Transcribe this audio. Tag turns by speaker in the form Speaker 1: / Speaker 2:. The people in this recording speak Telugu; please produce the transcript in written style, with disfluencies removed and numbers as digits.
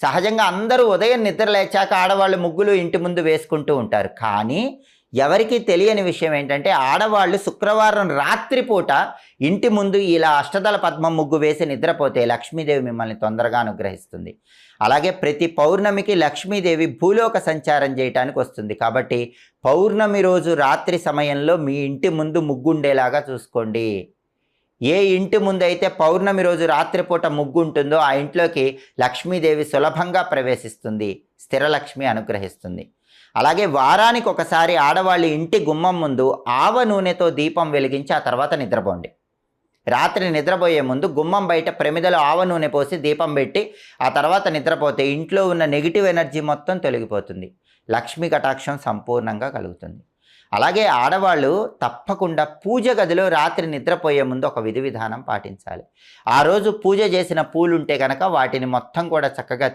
Speaker 1: సహజంగా అందరూ ఉదయం నిద్ర లేచాక ఆడవాళ్ళు ముగ్గులు ఇంటి ముందు వేసుకుంటూ ఉంటారు. కానీ ఎవరికీ తెలియని విషయం ఏంటంటే ఆడవాళ్ళు శుక్రవారం రాత్రి పూట ఇంటి ముందు ఇలా అష్టదళ పద్మం ముగ్గు వేసి నిద్రపోతే లక్ష్మీదేవి మిమ్మల్ని తొందరగా అనుగ్రహిస్తుంది. అలాగే ప్రతి పౌర్ణమికి లక్ష్మీదేవి భూలోక సంచారం చేయటానికి వస్తుంది. కాబట్టి పౌర్ణమి రోజు రాత్రి సమయంలో మీ ఇంటి ముందు ముగ్గుండేలాగా చూసుకోండి. ఏ ఇంటి ముందైతే పౌర్ణమి రోజు రాత్రిపూట ముగ్గు ఉంటుందో ఆ ఇంట్లోకి లక్ష్మీదేవి సులభంగా ప్రవేశిస్తుంది, స్థిరలక్ష్మి అనుగ్రహిస్తుంది. అలాగే వారానికి ఒకసారి ఆడవాళ్ళు ఇంటి గుమ్మం ముందు ఆవ నూనెతో దీపం వెలిగించి ఆ తర్వాత నిద్రపోండి. రాత్రి నిద్రపోయే ముందు గుమ్మం బయట ప్రమిదలో ఆవ నూనె పోసి దీపం పెట్టి ఆ తర్వాత నిద్రపోతే ఇంట్లో ఉన్న నెగిటివ్ ఎనర్జీ మొత్తం తొలగిపోతుంది, లక్ష్మీ కటాక్షం సంపూర్ణంగా కలుగుతుంది. అలాగే ఆడవాళ్ళు తప్పకుండా పూజ గదిలో రాత్రి నిద్రపోయే ముందు ఒక విధి విధానం పాటించాలి. ఆ రోజు పూజ చేసిన పూలుంటే కనుక వాటిని మొత్తం కూడా చక్కగా